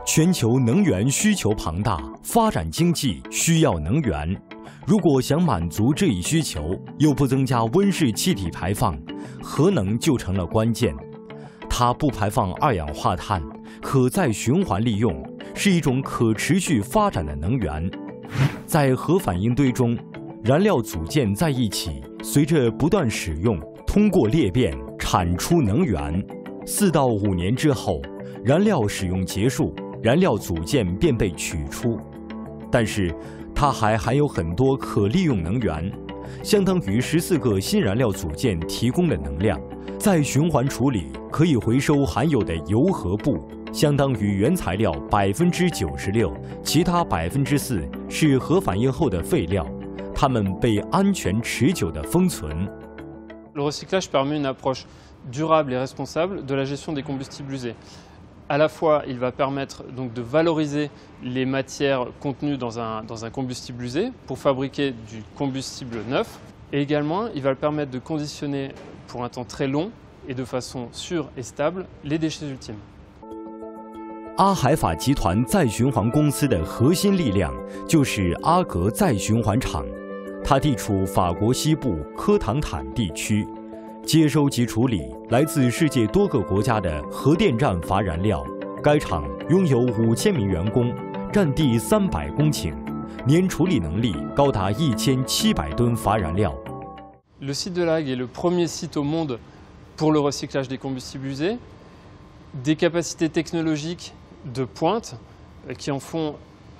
全球能源需求庞大，发展经济需要能源。如果想满足这一需求，又不增加温室气体排放，核能就成了关键。它不排放二氧化碳，可再循环利用，是一种可持续发展的能源。在核反应堆中，燃料组件在一起，随着不断使用，通过裂变产出能源。4到5年之后，燃料使用结束，燃料组件便被取出。但是，它还含有很多可利用能源，相当于14个新燃料组件提供的能量。再循环处理可以回收含有的铀和钚，相当于原材料96%，其他4%是核反应后的废料，它们被安全持久地封存。Le recyclage permet une approche durable et responsable de la gestion des combustibles usés. À la fois, il va permettre donc de valoriser les matières contenues dans un combustible usé pour fabriquer du combustible neuf. Et également, il va le permettre de conditionner pour un temps très long et de façon sûre et stable les déchets ultimes. 阿海法集团再循环公司的核心力量就是阿格再循环厂，它地处法国西部科唐坦地区。接收及处理来自世界多个国家的核电站乏燃料。该厂拥有5000名员工，占地300公顷，年处理能力高达1700吨乏燃料。Le site de La Hague est le premier site au monde pour le recyclage des combustibles usés, des capacités technologiques de pointe qui en font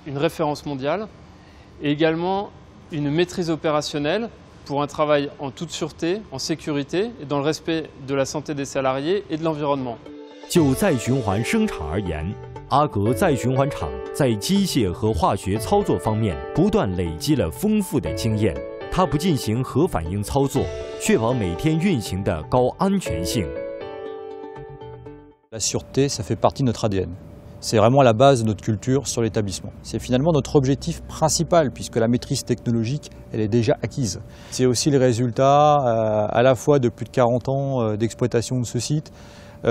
une référence mondiale, et également une maîtrise opérationnelle pour un travail en toute sûreté, en sécurité et dans le respect de la santé des salariés et de l'environnement. 就再循环生产而言，阿格再循环厂在机械和化学操作方面不断累积了丰富的经验。它不进行核反应操作，确保每天运行的高安全性。La sûreté, ça fait partie de notre ADN. C'est vraiment la base de notre culture sur l'établissement. C'est finalement notre objectif principal puisque la maîtrise technologique, elle est déjà acquise. C'est aussi le résultat à la fois de plus de 40 ans d'exploitation de ce site,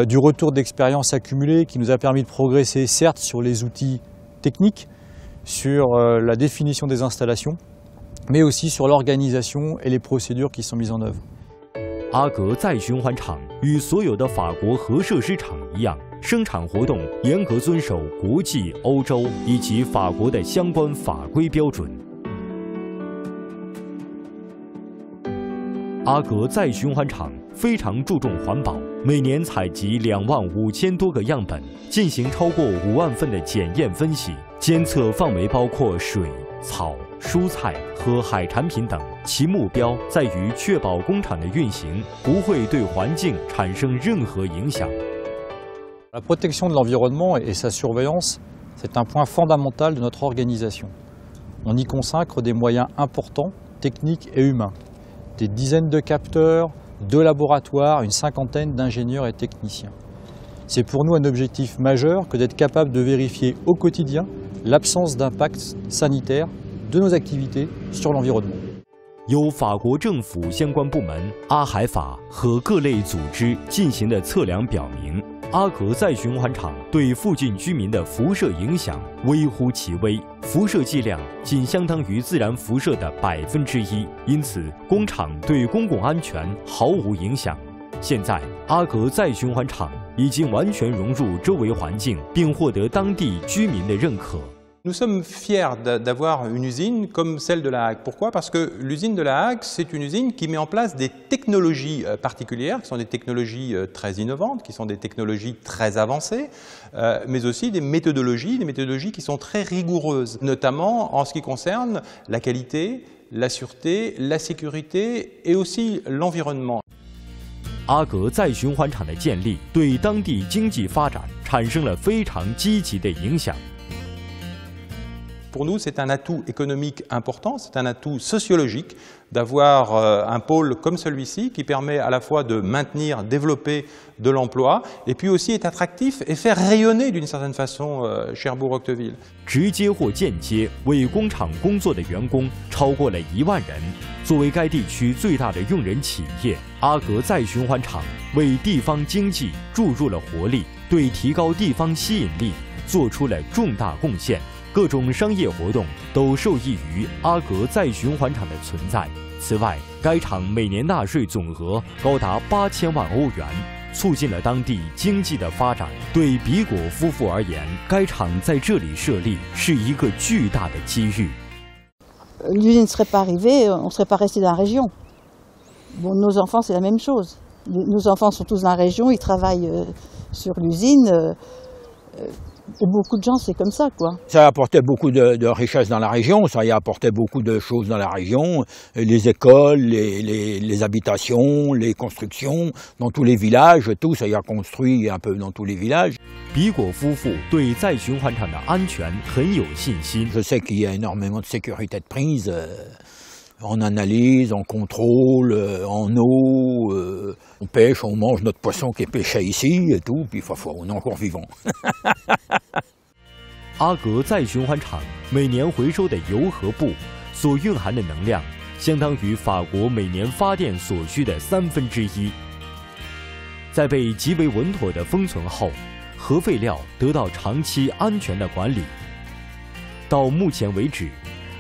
du retour d'expérience accumulée qui nous a permis de progresser certes sur les outils techniques, sur la définition des installations, mais aussi sur l'organisation et les procédures qui sont mises en œuvre. 阿格再循环厂与所有的法国核设施厂一样，生产活动严格遵守国际、欧洲以及法国的相关法规标准。阿格再循环厂非常注重环保，每年采集25000多个样本，进行超过5万份的检验分析，监测范围包括水、草、蔬菜和海产品等，其目标在于确保工厂的运行不会对环境产生任何影响。La protection de l'environnement et sa surveillance, c'est un point fondamental de notre organisation. On y consacre des moyens importants, techniques et humains. Des dizaines de capteurs, 2 laboratoires, une cinquantaine d'ingénieurs et techniciens. C'est pour nous un objectif majeur que d'être capable de vérifier au quotidien l'absence d'impact sanitaire de nos activités sur l'environnement. 由法国政府相关部门、阿海法和各类组织进行的测量表明，阿格再循环厂对附近居民的辐射影响微乎其微，辐射剂量仅相当于自然辐射的1%，因此工厂对公共安全毫无影响。现在，阿格再循环厂已经完全融入周围环境，并获得当地居民的认可。 Nous sommes fiers d'avoir une usine comme celle de La Hague. Pourquoi? Parce que l'usine de La Hague, c'est une usine qui met en place des technologies particulières, qui sont des technologies très innovantes, qui sont des technologies très avancées, mais aussi des méthodologies qui sont très rigoureuses, notamment en ce qui concerne la qualité, la sûreté, la sécurité et aussi l'environnement. 阿格再循环厂的建立对当地经济发展产生了非常积极的影响。 Pour nous, c'est un atout économique important, c'est un atout sociologique d'avoir un pôle comme celui-ci qui permet à la fois de maintenir, développer de l'emploi et puis aussi être attractif et faire rayonner d'une certaine façon Cherbourg-Octeville. 直接或间接为工厂工作的员工超过了1万人。作为该地区最大的用人企业，阿格再循环厂为地方经济注入了活力，对提高地方吸引力做出了重大贡献。各种商业活动都受益于阿格再循环厂的存在。此外，该厂每年纳税总额高达8000万欧元，促进了当地经济的发展。对比果夫妇而言，该厂在这里设立是一个巨大的机遇。L'usine ne serait pas arrivée, on ne serait pas resté dans la région. Bon, nos enfants, c'est la même chose. Nos enfants sont tous dans la région, ils travaillent sur l'usine. Et beaucoup de gens, c'est comme ça, quoi. Ça apportait beaucoup de richesses dans la région, ça y apportait beaucoup de choses dans la région, les écoles, les habitations, les constructions, dans tous les villages, tout ça y a construit un peu dans tous les villages. 比果夫妇对再循环厂的安全很有信心。 Je sais qu'il y a énormément de sécurité de prise, en analyse, en contrôle, en eau, on pêche, on mange notre poisson qui est pêché ici et tout, puis on est encore vivant. 阿格再循环厂每年回收的油和布所蕴含的能量，相当于法国每年发电所需的1/3。在被极为稳妥的封存后，核废料得到长期安全的管理。到目前为止，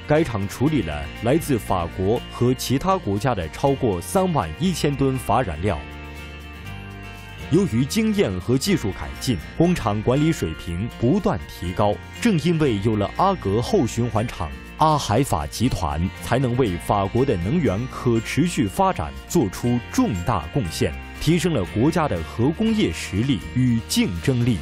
该厂处理了来自法国和其他国家的超过31000吨乏燃料。由于经验和技术改进，工厂管理水平不断提高。正因为有了阿格后循环厂，阿海法集团才能为法国的能源可持续发展做出重大贡献，提升了国家的核工业实力与竞争力。